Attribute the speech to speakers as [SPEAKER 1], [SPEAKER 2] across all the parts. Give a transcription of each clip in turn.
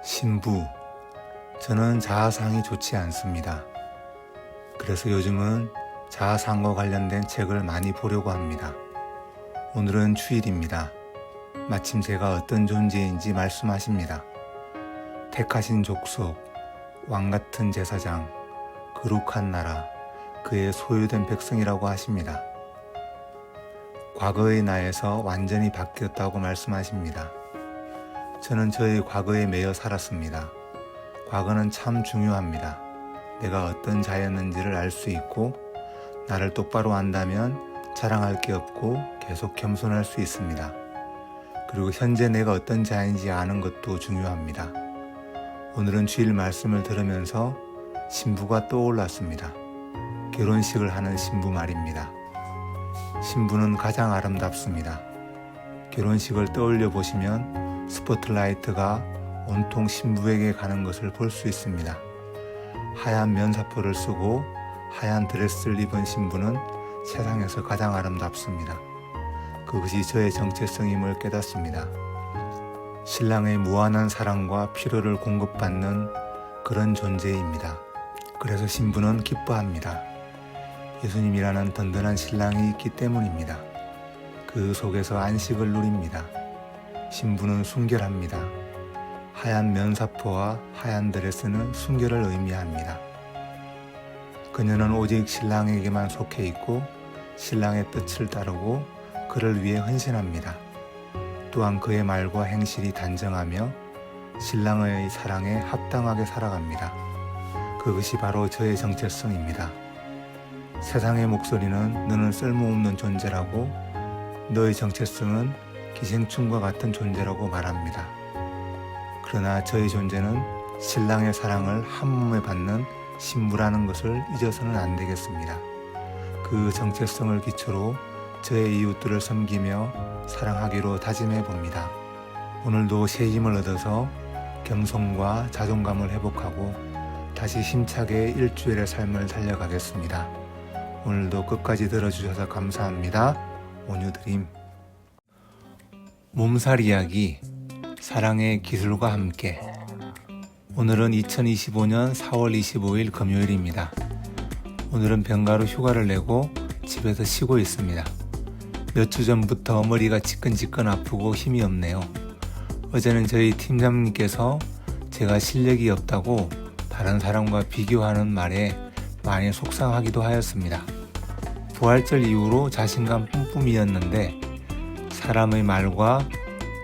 [SPEAKER 1] 신부, 저는 자아상이 좋지 않습니다. 그래서 요즘은 자아상과 관련된 책을 많이 보려고 합니다. 오늘은 주일입니다. 마침 제가 어떤 존재인지 말씀하십니다. 택하신 족속, 왕같은 제사장, 거룩한 나라, 그의 소유된 백성이라고 하십니다. 과거의 나에서 완전히 바뀌었다고 말씀하십니다. 저는 저의 과거에 매여 살았습니다. 과거는 참 중요합니다. 내가 어떤 자였는지를 알 수 있고 나를 똑바로 안다면 자랑할 게 없고 계속 겸손할 수 있습니다. 그리고 현재 내가 어떤 자인지 아는 것도 중요합니다. 오늘은 주일 말씀을 들으면서 신부가 떠올랐습니다. 결혼식을 하는 신부 말입니다. 신부는 가장 아름답습니다. 결혼식을 떠올려 보시면 스포트라이트가 온통 신부에게 가는 것을 볼 수 있습니다. 하얀 면사포를 쓰고 하얀 드레스를 입은 신부는 세상에서 가장 아름답습니다. 그것이 저의 정체성임을 깨닫습니다. 신랑의 무한한 사랑과 필요를 공급받는 그런 존재입니다. 그래서 신부는 기뻐합니다. 예수님이라는 든든한 신랑이 있기 때문입니다. 그 속에서 안식을 누립니다. 신부는 순결합니다. 하얀 면사포와 하얀 드레스는 순결을 의미합니다. 그녀는 오직 신랑에게만 속해 있고 신랑의 뜻을 따르고 그를 위해 헌신합니다. 또한 그의 말과 행실이 단정하며 신랑의 사랑에 합당하게 살아갑니다. 그것이 바로 저의 정체성입니다. 세상의 목소리는 너는 쓸모없는 존재라고, 너의 정체성은 기생충과 같은 존재라고 말합니다. 그러나 저의 존재는 신랑의 사랑을 한 몸에 받는 신부라는 것을 잊어서는 안 되겠습니다. 그 정체성을 기초로 저의 이웃들을 섬기며 사랑하기로 다짐해 봅니다. 오늘도 새 힘을 얻어서 겸손과 자존감을 회복하고 다시 힘차게 일주일의 삶을 살려가겠습니다. 오늘도 끝까지 들어주셔서 감사합니다. 온유드림. 몸살 이야기, 사랑의 기술과 함께. 오늘은 2025년 4월 25일 금요일입니다. 오늘은 병가로 휴가를 내고 집에서 쉬고 있습니다. 몇 주 전부터 머리가 지끈지끈 아프고 힘이 없네요. 어제는 저희 팀장님께서 제가 실력이 없다고 다른 사람과 비교하는 말에 많이 속상하기도 하였습니다. 부활절 이후로 자신감 뿜뿜이었는데 사람의 말과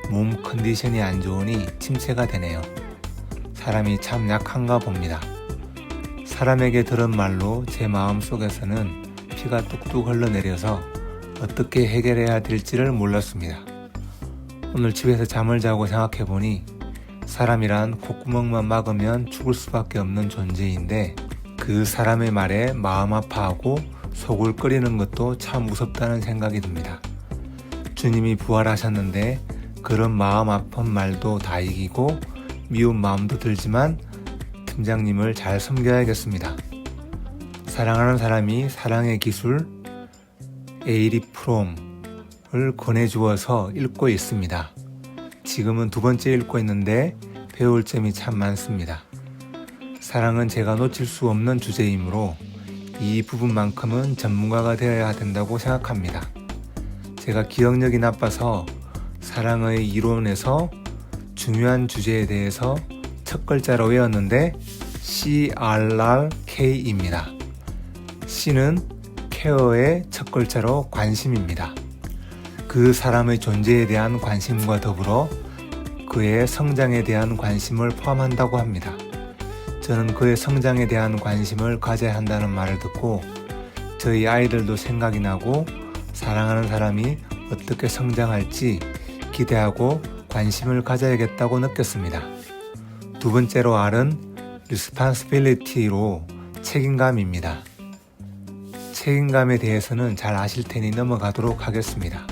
[SPEAKER 1] 몸 컨디션이 안 좋으니 침체가 되네요. 사람이 참 약한가 봅니다. 사람에게 들은 말로 제 마음속에서는 피가 뚝뚝 흘러내려서 어떻게 해결해야 될지를 몰랐습니다. 오늘 집에서 잠을 자고 생각해보니 사람이란 콧구멍만 막으면 죽을 수밖에 없는 존재인데 그 사람의 말에 마음 아파하고 속을 끓이는 것도 참 무섭다는 생각이 듭니다. 주님이 부활하셨는데 그런 마음 아픈 말도 다 이기고 미운 마음도 들지만 팀장님을 잘 섬겨야겠습니다. 사랑하는 사람이 사랑의 기술 에이리 프롬을 권해주어서 읽고 있습니다. 지금은 2번째 읽고 있는데 배울 점이 참 많습니다. 사랑은 제가 놓칠 수 없는 주제이므로 이 부분만큼은 전문가가 되어야 된다고 생각합니다. 제가 기억력이 나빠서 사랑의 이론에서 중요한 주제에 대해서 첫 글자로 외웠는데 CRRK입니다. C는 케어의 첫 글자로 관심입니다. 그 사람의 존재에 대한 관심과 더불어 그의 성장에 대한 관심을 포함한다고 합니다. 저는 그의 성장에 대한 관심을 가져야 한다는 말을 듣고 저희 아이들도 생각이 나고 사랑하는 사람이 어떻게 성장할지 기대하고 관심을 가져야겠다고 느꼈습니다. 2번째로 R은 responsibility로 책임감입니다. 책임감에 대해서는 잘 아실 테니 넘어가도록 하겠습니다.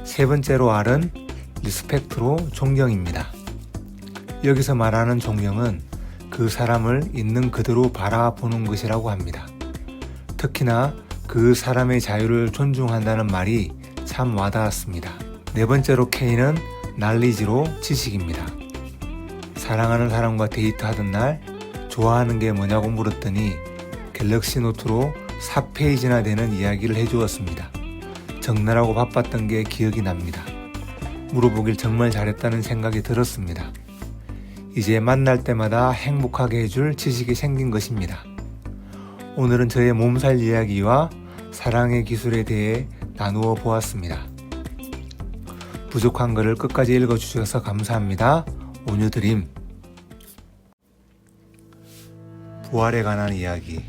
[SPEAKER 1] 3번째로 R은 respect로 존경입니다. 여기서 말하는 존경은 그 사람을 있는 그대로 바라보는 것이라고 합니다. 특히나 그 사람의 자유를 존중한다는 말이 참 와닿았습니다. 4번째로 K는 knowledge로 지식입니다. 사랑하는 사람과 데이트하던 날 좋아하는 게 뭐냐고 물었더니 갤럭시 노트로 4페이지나 되는 이야기를 해주었습니다. 적느라고 바빴던 게 기억이 납니다. 물어보길 정말 잘했다는 생각이 들었습니다. 이제 만날 때마다 행복하게 해줄 지식이 생긴 것입니다. 오늘은 저의 몸살 이야기와 사랑의 기술에 대해 나누어 보았습니다. 부족한 글을 끝까지 읽어주셔서 감사합니다. 온유드림. 부활에 관한 이야기.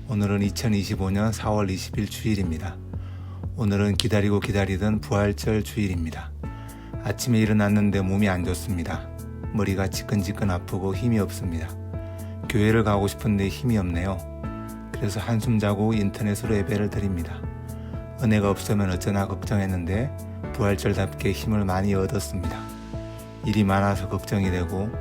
[SPEAKER 1] 오늘은 2025년 4월 20일 주일입니다. 오늘은 기다리고 기다리던 부활절 주일입니다. 아침에 일어났는데 몸이 안 좋습니다. 머리가 지끈지끈 아프고 힘이 없습니다. 교회를 가고 싶은데 힘이 없네요. 그래서 한숨 자고 인터넷으로 예배를 드립니다. 은혜가 없으면 어쩌나 걱정했는데 부활절답게 힘을 많이 얻었습니다. 일이 많아서 걱정이 되고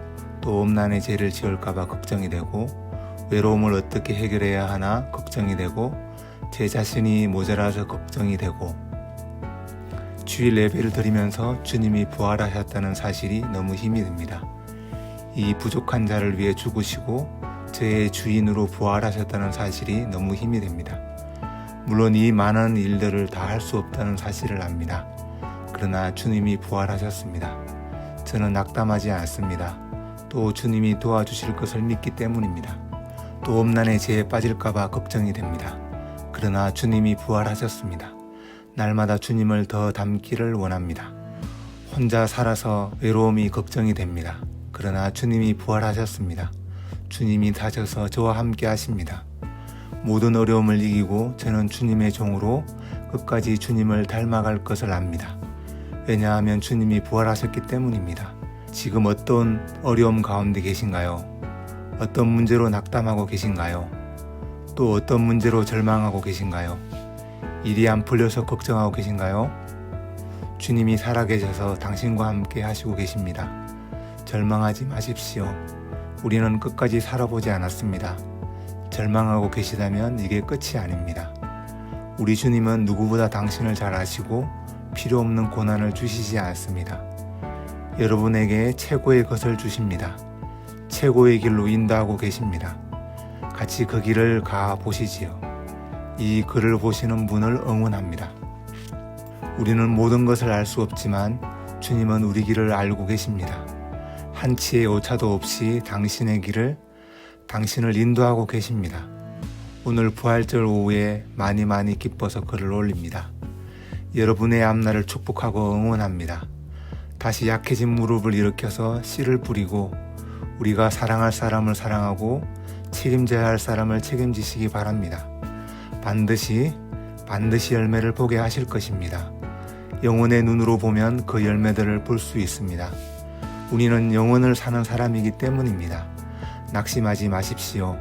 [SPEAKER 1] 또 음란의 죄를 지을까봐 걱정이 되고 외로움을 어떻게 해결해야 하나 걱정이 되고 제 자신이 모자라서 걱정이 되고 주일 예배를 드리면서 주님이 부활하셨다는 사실이 너무 힘이 듭니다. 이 부족한 자를 위해 죽으시고 저의 주인으로 부활하셨다는 사실이 너무 힘이 됩니다. 물론 이 많은 일들을 다 할 수 없다는 사실을 압니다. 그러나 주님이 부활하셨습니다. 저는 낙담하지 않습니다. 또 주님이 도와주실 것을 믿기 때문입니다. 또 음란의 죄에 빠질까봐 걱정이 됩니다. 그러나 주님이 부활하셨습니다. 날마다 주님을 더 닮기를 원합니다. 혼자 살아서 외로움이 걱정이 됩니다. 그러나 주님이 부활하셨습니다. 주님이 다셔서 저와 함께 하십니다. 모든 어려움을 이기고 저는 주님의 종으로 끝까지 주님을 닮아갈 것을 압니다. 왜냐하면 주님이 부활하셨기 때문입니다. 지금 어떤 어려움 가운데 계신가요? 어떤 문제로 낙담하고 계신가요? 또 어떤 문제로 절망하고 계신가요? 일이 안 풀려서 걱정하고 계신가요? 주님이 살아계셔서 당신과 함께 하시고 계십니다. 절망하지 마십시오. 우리는 끝까지 살아보지 않았습니다. 절망하고 계시다면 이게 끝이 아닙니다. 우리 주님은 누구보다 당신을 잘 아시고 필요 없는 고난을 주시지 않습니다. 여러분에게 최고의 것을 주십니다. 최고의 길로 인도하고 계십니다. 같이 그 길을 가 보시지요. 이 글을 보시는 분을 응원합니다. 우리는 모든 것을 알 수 없지만 주님은 우리 길을 알고 계십니다. 한치의 오차도 없이 당신의 길을, 당신을 인도하고 계십니다. 오늘 부활절 오후에 많이 기뻐서 글을 올립니다. 여러분의 앞날을 축복하고 응원합니다. 다시 약해진 무릎을 일으켜서 씨를 뿌리고 우리가 사랑할 사람을 사랑하고 책임져야 할 사람을 책임지시기 바랍니다. 반드시 열매를 보게 하실 것입니다. 영혼의 눈으로 보면 그 열매들을 볼 수 있습니다. 우리는 영혼을 사는 사람이기 때문입니다. 낙심하지 마십시오.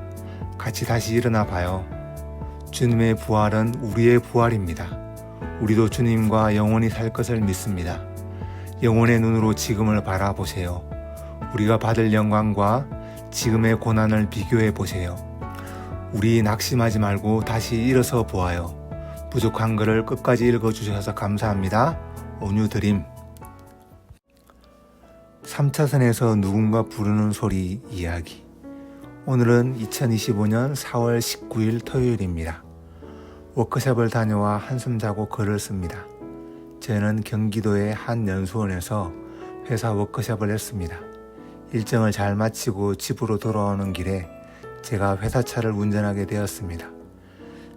[SPEAKER 1] 같이 다시 일어나 봐요. 주님의 부활은 우리의 부활입니다. 우리도 주님과 영원히 살 것을 믿습니다. 영혼의 눈으로 지금을 바라보세요. 우리가 받을 영광과 지금의 고난을 비교해 보세요. 우리 낙심하지 말고 다시 일어서 보아요. 부족한 글을 끝까지 읽어주셔서 감사합니다. 온유드림. 3차선에서 누군가 부르는 소리 이야기. 오늘은 2025년 4월 19일 토요일입니다. 워크숍을 다녀와 한숨 자고 글을 씁니다. 저는 경기도의 한 연수원에서 회사 워크숍을 했습니다. 일정을 잘 마치고 집으로 돌아오는 길에 제가 회사차를 운전하게 되었습니다.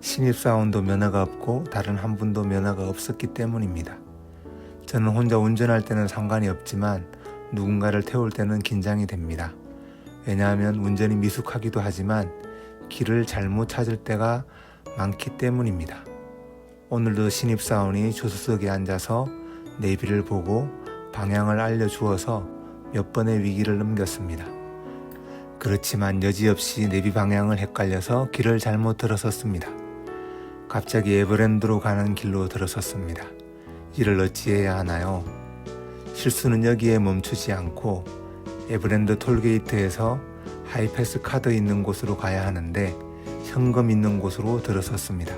[SPEAKER 1] 신입사원도 면허가 없고 다른 한 분도 면허가 없었기 때문입니다. 저는 혼자 운전할 때는 상관이 없지만 누군가를 태울 때는 긴장이 됩니다. 왜냐하면 운전이 미숙하기도 하지만 길을 잘못 찾을 때가 많기 때문입니다. 오늘도 신입사원이 조수석에 앉아서 내비를 보고 방향을 알려주어서 몇 번의 위기를 넘겼습니다. 그렇지만 여지없이 내비 방향을 헷갈려서 길을 잘못 들어섰습니다. 갑자기 에버랜드로 가는 길로 들어섰습니다. 이를 어찌해야 하나요? 실수는 여기에 멈추지 않고 에버랜드 톨게이트에서 하이패스 카드 있는 곳으로 가야 하는데 현금 있는 곳으로 들어섰습니다.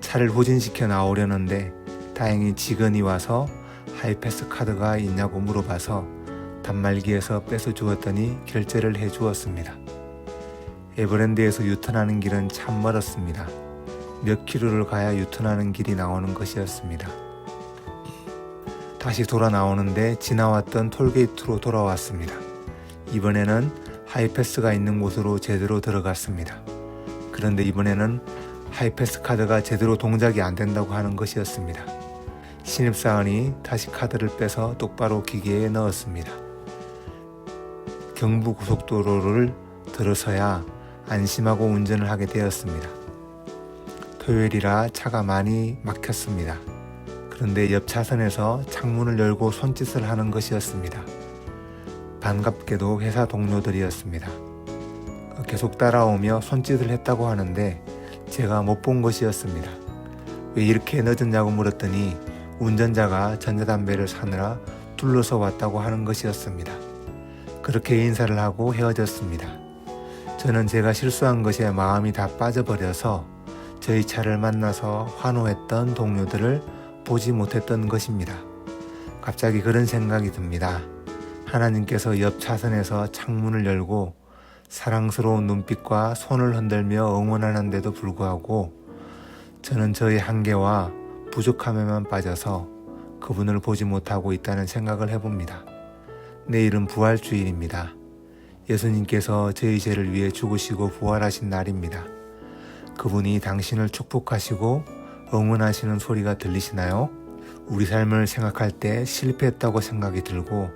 [SPEAKER 1] 차를 후진시켜 나오려는데 다행히 직원이 와서 하이패스 카드가 있냐고 물어봐서 단말기에서 뺏어 주었더니 결제를 해 주었습니다. 에버랜드에서 유턴하는 길은 참 멀었습니다. 몇 킬로를 가야 유턴하는 길이 나오는 것이었습니다. 다시 돌아 나오는데 지나왔던 톨게이트로 돌아왔습니다. 이번에는 하이패스가 있는 곳으로 제대로 들어갔습니다. 그런데 이번에는 하이패스 카드가 제대로 동작이 안 된다고 하는 것이었습니다. 신입사원이 다시 카드를 빼서 똑바로 기계에 넣었습니다. 경부고속도로를 들어서야 안심하고 운전을 하게 되었습니다. 토요일이라 차가 많이 막혔습니다. 그런데 옆 차선에서 창문을 열고 손짓을 하는 것이었습니다. 반갑게도 회사 동료들이었습니다. 계속 따라오며 손짓을 했다고 하는데 제가 못 본 것이었습니다. 왜 이렇게 늦었냐고 물었더니 운전자가 전자담배를 사느라 둘러서 왔다고 하는 것이었습니다. 그렇게 인사를 하고 헤어졌습니다. 저는 제가 실수한 것에 마음이 다 빠져버려서 저희 차를 만나서 환호했던 동료들을 보지 못했던 것입니다. 갑자기 그런 생각이 듭니다. 하나님께서 옆 차선에서 창문을 열고 사랑스러운 눈빛과 손을 흔들며 응원하는데도 불구하고 저는 저의 한계와 부족함에만 빠져서 그분을 보지 못하고 있다는 생각을 해봅니다. 내일은 부활주일입니다. 예수님께서 저희 죄를 위해 죽으시고 부활하신 날입니다. 그분이 당신을 축복하시고 응원하시는 소리가 들리시나요? 우리 삶을 생각할 때 실패했다고 생각이 들고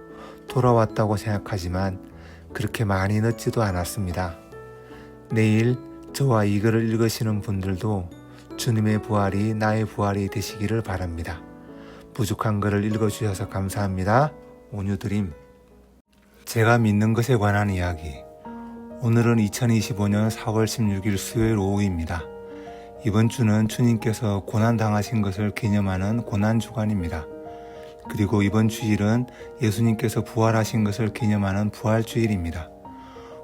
[SPEAKER 1] 돌아왔다고 생각하지만 그렇게 많이 늦지도 않았습니다. 내일 저와 이 글을 읽으시는 분들도 주님의 부활이 나의 부활이 되시기를 바랍니다. 부족한 글을 읽어주셔서 감사합니다. 온유드림. 제가 믿는 것에 관한 이야기. 오늘은 2025년 4월 16일 수요일 오후입니다. 이번 주는 주님께서 고난당하신 것을 기념하는 고난주간입니다. 그리고 이번 주일은 예수님께서 부활하신 것을 기념하는 부활주일입니다.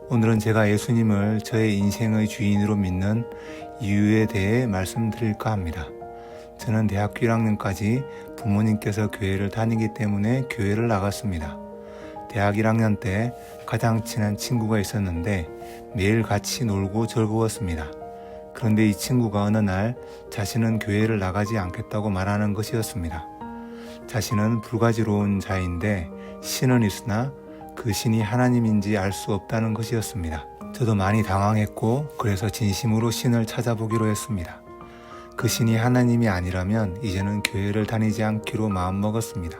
[SPEAKER 1] 오늘은 제가 예수님을 저의 인생의 주인으로 믿는 이유에 대해 말씀드릴까 합니다. 저는 대학교 1학년까지 부모님께서 교회를 다니기 때문에 교회를 나갔습니다. 대학 1학년 때 가장 친한 친구가 있었는데 매일 같이 놀고 즐거웠습니다. 그런데 이 친구가 어느 날 자신은 교회를 나가지 않겠다고 말하는 것이었습니다. 자신은 불가지로운 자인데 신은 있으나 그 신이 하나님인지 알 수 없다는 것이었습니다. 저도 많이 당황했고 그래서 진심으로 신을 찾아보기로 했습니다. 그 신이 하나님이 아니라면 이제는 교회를 다니지 않기로 마음먹었습니다.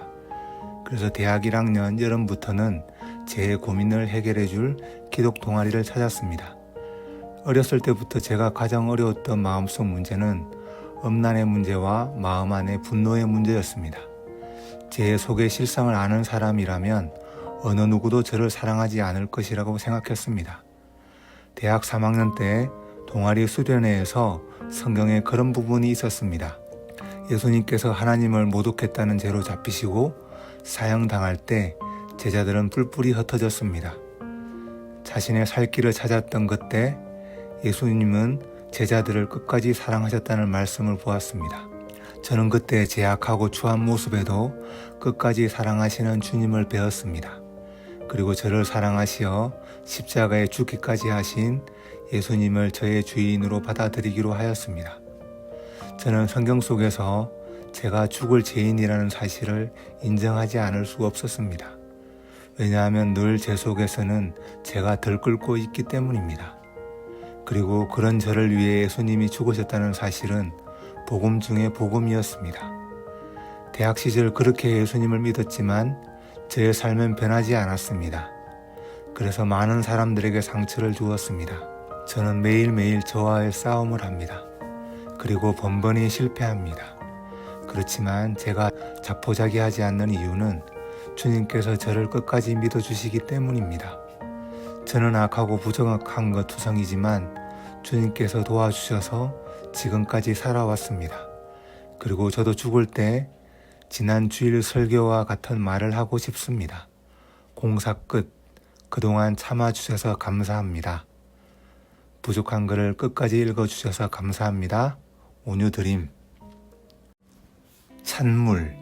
[SPEAKER 1] 그래서 대학 1학년 여름부터는 제 고민을 해결해 줄 기독 동아리를 찾았습니다. 어렸을 때부터 제가 가장 어려웠던 마음속 문제는 엄난의 문제와 마음 안의 분노의 문제였습니다. 제 속의 실상을 아는 사람이라면 어느 누구도 저를 사랑하지 않을 것이라고 생각했습니다. 대학 3학년 때 동아리 수련회에서 성경에 그런 부분이 있었습니다. 예수님께서 하나님을 모독했다는 죄로 잡히시고 사형당할 때 제자들은 뿔뿔이 흩어졌습니다. 자신의 살 길을 찾았던 그때 예수님은 제자들을 끝까지 사랑하셨다는 말씀을 보았습니다. 저는 그때 제 악하고 추한 모습에도 끝까지 사랑하시는 주님을 배웠습니다. 그리고 저를 사랑하시어 십자가에 죽기까지 하신 예수님을 저의 주인으로 받아들이기로 하였습니다. 저는 성경 속에서 제가 죽을 죄인이라는 사실을 인정하지 않을 수 없었습니다. 왜냐하면 늘 제 속에서는 제가 들끓고 있기 때문입니다. 그리고 그런 저를 위해 예수님이 죽으셨다는 사실은 복음 중에 복음이었습니다. 대학 시절 그렇게 예수님을 믿었지만 저의 삶은 변하지 않았습니다. 그래서 많은 사람들에게 상처를 주었습니다. 저는 매일매일 저와의 싸움을 합니다. 그리고 번번이 실패합니다. 그렇지만 제가 자포자기하지 않는 이유는 주님께서 저를 끝까지 믿어주시기 때문입니다. 저는 악하고 부정한 것 투성이지만 주님께서 도와주셔서 지금까지 살아왔습니다. 그리고 저도 죽을 때 지난 주일 설교와 같은 말을 하고 싶습니다. 공사 끝. 그동안 참아주셔서 감사합니다. 부족한 글을 끝까지 읽어주셔서 감사합니다. 온유드림. 찬물.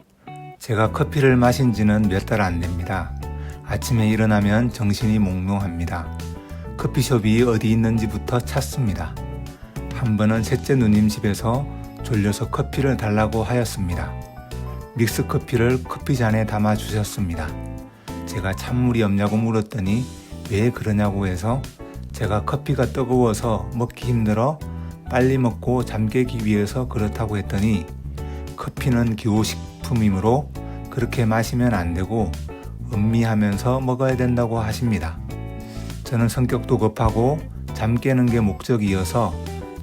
[SPEAKER 1] 제가 커피를 마신 지는 몇 달 안 됩니다. 아침에 일어나면 정신이 몽롱합니다. 커피숍이 어디 있는지부터 찾습니다. 한 번은 셋째 누님 집에서 졸려서 커피를 달라고 하였습니다. 믹스 커피를 커피잔에 담아 주셨습니다. 제가 찬물이 없냐고 물었더니 왜 그러냐고 해서 제가 커피가 뜨거워서 먹기 힘들어 빨리 먹고 잠 깨기 위해서 그렇다고 했더니 커피는 기호식품이므로 그렇게 마시면 안 되고 음미하면서 먹어야 된다고 하십니다. 저는 성격도 급하고 잠 깨는 게 목적이어서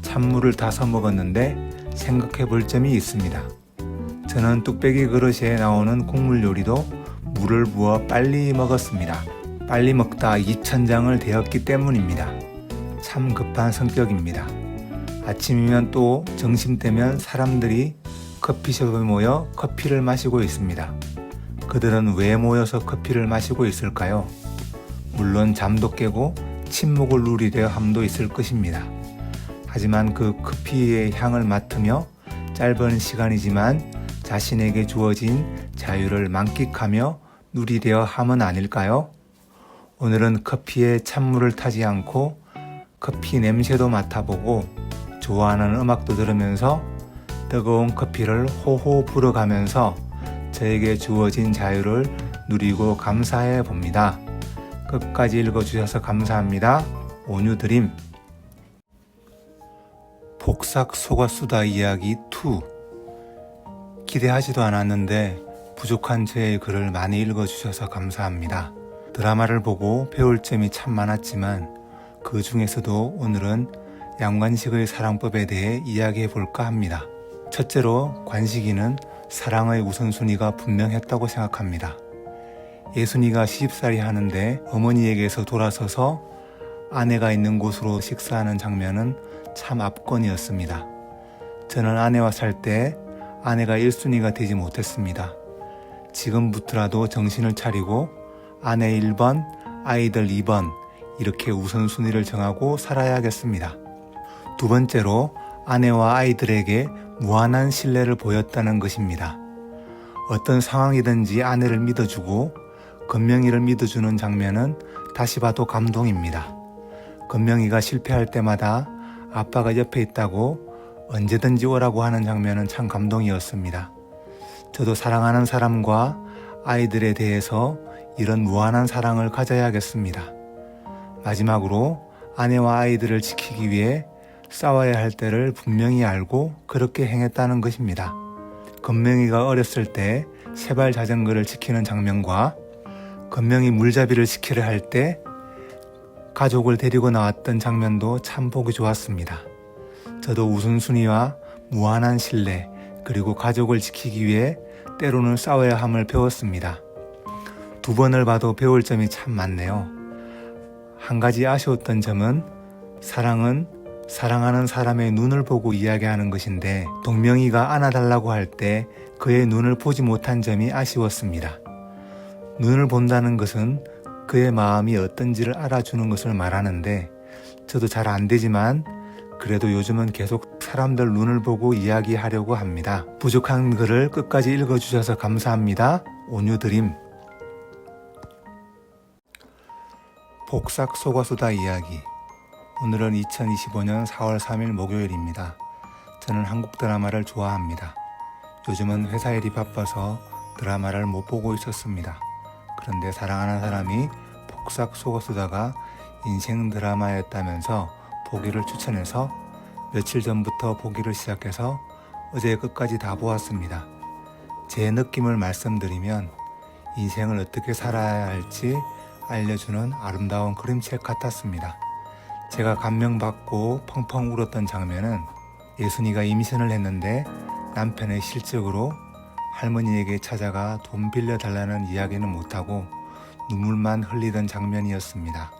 [SPEAKER 1] 찬물을 타서 먹었는데 생각해 볼 점이 있습니다. 저는 뚝배기 그릇에 나오는 국물 요리도 물을 부어 빨리 먹었습니다. 빨리 먹다 입천장을 데웠기 때문입니다. 참 급한 성격입니다. 아침이면 또 점심때면 사람들이 커피숍에 모여 커피를 마시고 있습니다. 그들은 왜 모여서 커피를 마시고 있을까요? 물론 잠도 깨고 침묵을 누리려 함도 있을 것입니다. 하지만 그 커피의 향을 맡으며 짧은 시간이지만 자신에게 주어진 자유를 만끽하며 누리려 함은 아닐까요? 오늘은 커피에 찬물을 타지 않고 커피 냄새도 맡아보고 좋아하는 음악도 들으면서 뜨거운 커피를 호호 불어가면서 저에게 주어진 자유를 누리고 감사해 봅니다. 끝까지 읽어주셔서 감사합니다. 온유드림. 복삭 속았수다 이야기 2. 기대하지도 않았는데 부족한 저의 글을 많이 읽어주셔서 감사합니다. 드라마를 보고 배울 점이 참 많았지만 그 중에서도 오늘은 양관식의 사랑법에 대해 이야기해 볼까 합니다. 첫째로 관식이는 사랑의 우선순위가 분명했다고 생각합니다. 예순이가 시집살이 하는데 어머니에게서 돌아서서 아내가 있는 곳으로 식사하는 장면은 참 압권이었습니다. 저는 아내와 살 때 아내가 1순위가 되지 못했습니다. 지금부터라도 정신을 차리고 아내 1번, 아이들 2번 이렇게 우선순위를 정하고 살아야겠습니다. 두 번째로 아내와 아이들에게 무한한 신뢰를 보였다는 것입니다. 어떤 상황이든지 아내를 믿어주고 건명이를 믿어주는 장면은 다시 봐도 감동입니다. 건명이가 실패할 때마다 아빠가 옆에 있다고 언제든지 오라고 하는 장면은 참 감동이었습니다. 저도 사랑하는 사람과 아이들에 대해서 이런 무한한 사랑을 가져야겠습니다. 마지막으로 아내와 아이들을 지키기 위해 싸워야 할 때를 분명히 알고 그렇게 행했다는 것입니다. 건명이가 어렸을 때 세발 자전거를 지키는 장면과 건명이 물잡이를 지키려 할 때 가족을 데리고 나왔던 장면도 참 보기 좋았습니다. 저도 우선순위와 무한한 신뢰 그리고 가족을 지키기 위해 때로는 싸워야 함을 배웠습니다. 두 번을 봐도 배울 점이 참 많네요. 한 가지 아쉬웠던 점은 사랑은 사랑하는 사람의 눈을 보고 이야기하는 것인데 동명이가 안아달라고 할 때 그의 눈을 보지 못한 점이 아쉬웠습니다. 눈을 본다는 것은 그의 마음이 어떤지를 알아주는 것을 말하는데 저도 잘 안 되지만 그래도 요즘은 계속 사람들 눈을 보고 이야기하려고 합니다. 부족한 글을 끝까지 읽어주셔서 감사합니다. 온유드림. 복삭 속았수다 이야기. 오늘은 2025년 4월 3일 목요일입니다. 저는 한국 드라마를 좋아합니다. 요즘은 회사 일이 바빠서 드라마를 못 보고 있었습니다. 그런데 사랑하는 사람이 복삭 속았수다가 인생 드라마였다면서 보기를 추천해서 며칠 전부터 보기를 시작해서 어제 끝까지 다 보았습니다. 제 느낌을 말씀드리면 인생을 어떻게 살아야 할지 알려주는 아름다운 그림책 같았습니다. 제가 감명받고 펑펑 울었던 장면은 예순이가 임신을 했는데 남편의 실적으로 할머니에게 찾아가 돈 빌려달라는 이야기는 못하고 눈물만 흘리던 장면이었습니다.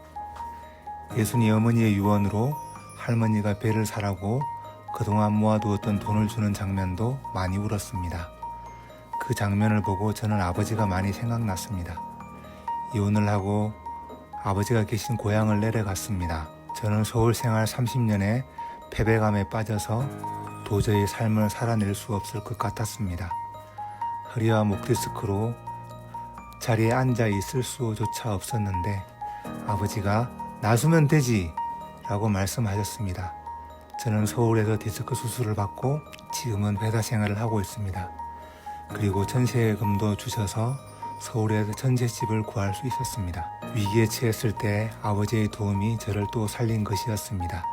[SPEAKER 1] 예순이 어머니의 유언으로 할머니가 배를 사라고 그동안 모아두었던 돈을 주는 장면도 많이 울었습니다. 그 장면을 보고 저는 아버지가 많이 생각났습니다. 이혼을 하고 아버지가 계신 고향을 내려갔습니다. 저는 서울 생활 30년에 패배감에 빠져서 도저히 삶을 살아낼 수 없을 것 같았습니다. 허리와 목 디스크로 자리에 앉아 있을 수조차 없었는데 아버지가 놔주면 되지 라고 말씀하셨습니다. 저는 서울에서 디스크 수술을 받고 지금은 회사 생활을 하고 있습니다. 그리고 전세금도 주셔서 서울에서 전셋집을 구할 수 있었습니다. 위기에 처했을 때 아버지의 도움이 저를 또 살린 것이었습니다.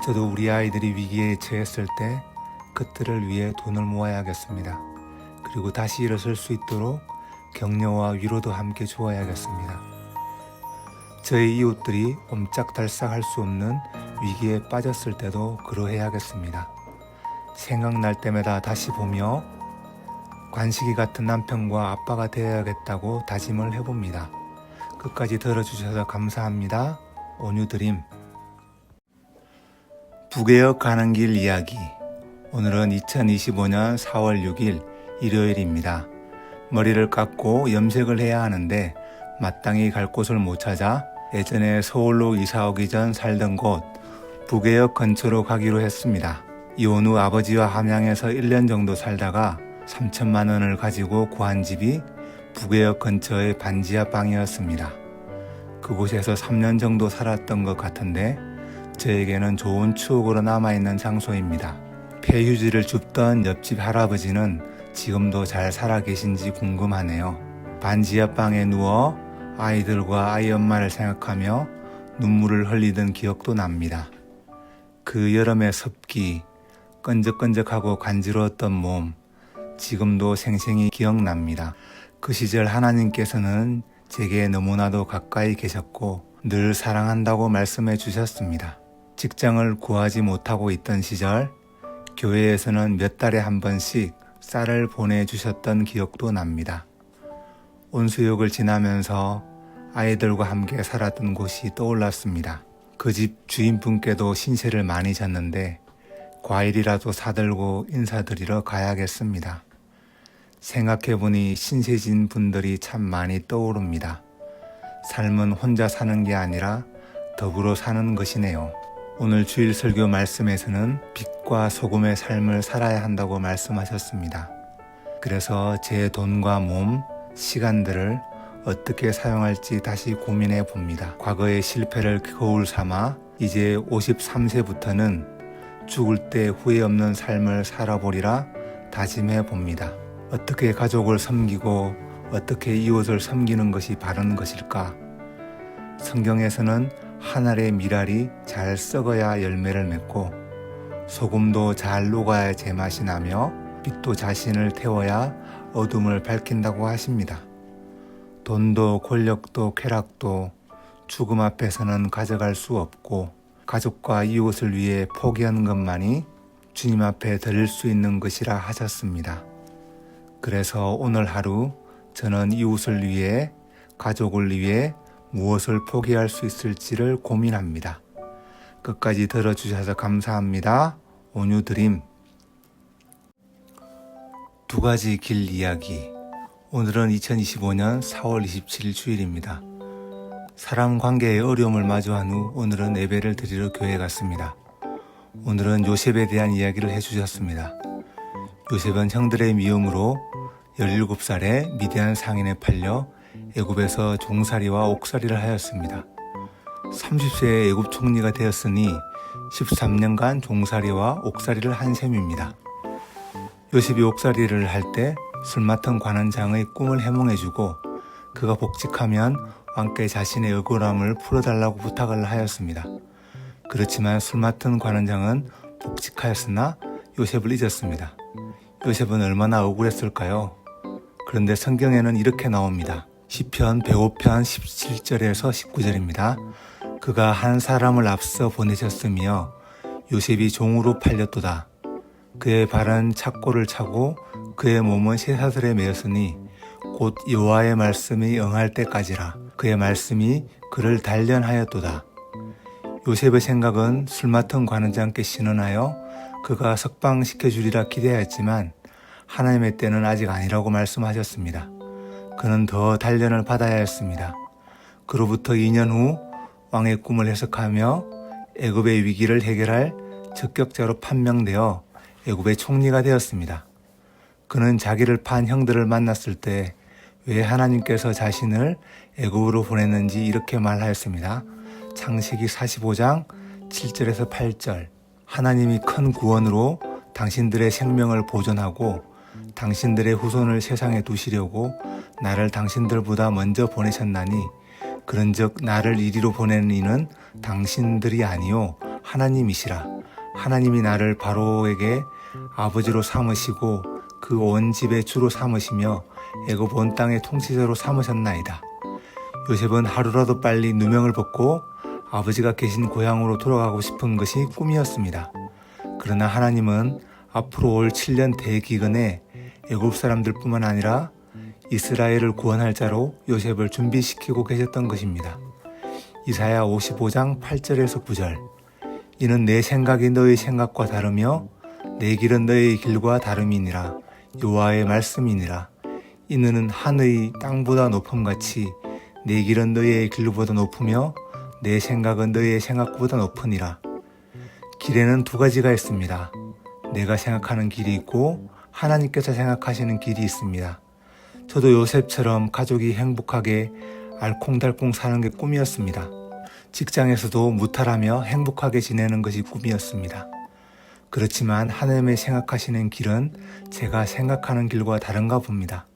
[SPEAKER 1] 저도 우리 아이들이 위기에 처했을 때 그들을 위해 돈을 모아야겠습니다. 그리고 다시 일어설 수 있도록 격려와 위로도 함께 주어야겠습니다. 저희 이웃들이 옴짝달싹할 수 없는 위기에 빠졌을 때도 그러해야겠습니다. 생각날 때마다 다시 보며 관식이 같은 남편과 아빠가 되어야겠다고 다짐을 해봅니다. 끝까지 들어주셔서 감사합니다. 온유드림. 북에역 가는 길 이야기. 오늘은 2025년 4월 6일 일요일입니다. 머리를 깎고 염색을 해야 하는데 마땅히 갈 곳을 못 찾아 예전에 서울로 이사 오기 전 살던 곳 북에역 근처로 가기로 했습니다. 이혼 후 아버지와 함양에서 1년 정도 살다가 3천만 원을 가지고 구한 집이 북에역 근처의 반지하 방이었습니다. 그곳에서 3년 정도 살았던 것 같은데 저에게는 좋은 추억으로 남아있는 장소입니다. 폐휴지를 줍던 옆집 할아버지는 지금도 잘 살아 계신지 궁금하네요. 반지하 방에 누워 아이들과 아이 엄마를 생각하며 눈물을 흘리던 기억도 납니다. 그 여름의 습기, 끈적끈적하고 간지러웠던 몸, 지금도 생생히 기억납니다. 그 시절 하나님께서는 제게 너무나도 가까이 계셨고 늘 사랑한다고 말씀해 주셨습니다. 직장을 구하지 못하고 있던 시절 교회에서는 몇 달에 한 번씩 쌀을 보내주셨던 기억도 납니다. 온수역을 지나면서 아이들과 함께 살았던 곳이 떠올랐습니다. 그 집 주인분께도 신세를 많이 졌는데 과일이라도 사들고 인사드리러 가야겠습니다. 생각해보니 신세진 분들이 참 많이 떠오릅니다. 삶은 혼자 사는 게 아니라 더불어 사는 것이네요. 오늘 주일 설교 말씀에서는 빛과 소금의 삶을 살아야 한다고 말씀하셨습니다. 그래서 제 돈과 몸, 시간들을 어떻게 사용할지 다시 고민해 봅니다. 과거의 실패를 거울 삼아 이제 53세부터는 죽을 때 후회 없는 삶을 살아보리라 다짐해 봅니다. 어떻게 가족을 섬기고 어떻게 이웃을 섬기는 것이 바른 것일까? 성경에서는 한 알의 밀알이 잘 썩어야 열매를 맺고 소금도 잘 녹아야 제맛이 나며 빛도 자신을 태워야 어둠을 밝힌다고 하십니다. 돈도 권력도 쾌락도 죽음 앞에서는 가져갈 수 없고 가족과 이웃을 위해 포기하는 것만이 주님 앞에 드릴 수 있는 것이라 하셨습니다. 그래서 오늘 하루 저는 이웃을 위해 가족을 위해 무엇을 포기할 수 있을지를 고민합니다. 끝까지 들어주셔서 감사합니다. 온유드림. 두 가지 길 이야기. 오늘은 2025년 4월 27일 주일입니다. 사람 관계의 어려움을 마주한 후 오늘은 예배를 드리러 교회에 갔습니다. 오늘은 요셉에 대한 이야기를 해주셨습니다. 요셉은 형들의 미움으로 17살에 미디안 상인에 팔려 애굽에서 종살이와 옥살이를 하였습니다. 30세에 애굽 총리가 되었으니 13년간 종살이와 옥살이를 한 셈입니다. 요셉이 옥살이를 할 때 술 맡은 관원장의 꿈을 해몽해주고 그가 복직하면 왕께 자신의 억울함을 풀어달라고 부탁을 하였습니다. 그렇지만 술 맡은 관원장은 복직하였으나 요셉을 잊었습니다. 요셉은 얼마나 억울했을까요? 그런데 성경에는 이렇게 나옵니다. 시편 105편 17절에서 19절입니다. 그가 한 사람을 앞서 보내셨으며 요셉이 종으로 팔렸도다. 그의 발은 착고를 차고 그의 몸은 쇠사슬에 매였으니 곧 여호와의 말씀이 응할 때까지라. 그의 말씀이 그를 단련하였도다. 요셉의 생각은 술 맡은 관원장께 신원하여 그가 석방시켜주리라 기대하였지만 하나님의 때는 아직 아니라고 말씀하셨습니다. 그는 더 단련을 받아야 했습니다. 그로부터 2년 후 왕의 꿈을 해석하며 애굽의 위기를 해결할 적격자로 판명되어 애굽의 총리가 되었습니다. 그는 자기를 판 형들을 만났을 때 왜 하나님께서 자신을 애굽으로 보냈는지 이렇게 말하였습니다. 창세기 45장 7절에서 8절. 하나님이 큰 구원으로 당신들의 생명을 보존하고 당신들의 후손을 세상에 두시려고 나를 당신들보다 먼저 보내셨나니 그런즉 나를 이리로 보내는 이는 당신들이 아니요 하나님이시라. 하나님이 나를 바로에게 아버지로 삼으시고 그 온 집의 주로 삼으시며 애굽 온 땅의 통치자로 삼으셨나이다. 요셉은 하루라도 빨리 누명을 벗고 아버지가 계신 고향으로 돌아가고 싶은 것이 꿈이었습니다. 그러나 하나님은 앞으로 올 7년 대기근에 애굽 사람들뿐만 아니라 이스라엘을 구원할 자로 요셉을 준비시키고 계셨던 것입니다. 이사야 55장 8절에서 9절. 이는 내 생각이 너의 생각과 다르며 내 길은 너의 길과 다름이니라. 여호와의 말씀이니라. 이는 하늘이 땅보다 높음같이 내 길은 너의 길보다 높으며 내 생각은 너의 생각보다 높으니라. 길에는 두 가지가 있습니다. 내가 생각하는 길이 있고 하나님께서 생각하시는 길이 있습니다. 저도 요셉처럼 가족이 행복하게 알콩달콩 사는 게 꿈이었습니다. 직장에서도 무탈하며 행복하게 지내는 것이 꿈이었습니다. 그렇지만 하나님의 생각하시는 길은 제가 생각하는 길과 다른가 봅니다.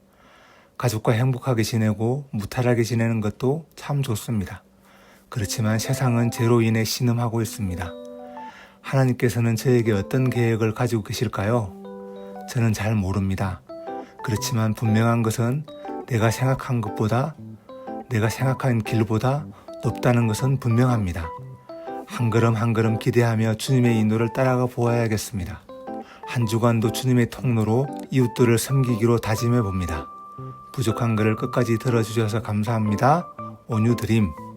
[SPEAKER 1] 가족과 행복하게 지내고 무탈하게 지내는 것도 참 좋습니다. 그렇지만 세상은 죄로 인해 신음하고 있습니다. 하나님께서는 저에게 어떤 계획을 가지고 계실까요? 저는 잘 모릅니다. 그렇지만 분명한 것은 내가 생각한 길보다 높다는 것은 분명합니다. 한 걸음 한 걸음 기대하며 주님의 인도를 따라가 보아야겠습니다. 한 주간도 주님의 통로로 이웃들을 섬기기로 다짐해 봅니다. 부족한 글을 끝까지 들어주셔서 감사합니다. 온유드림.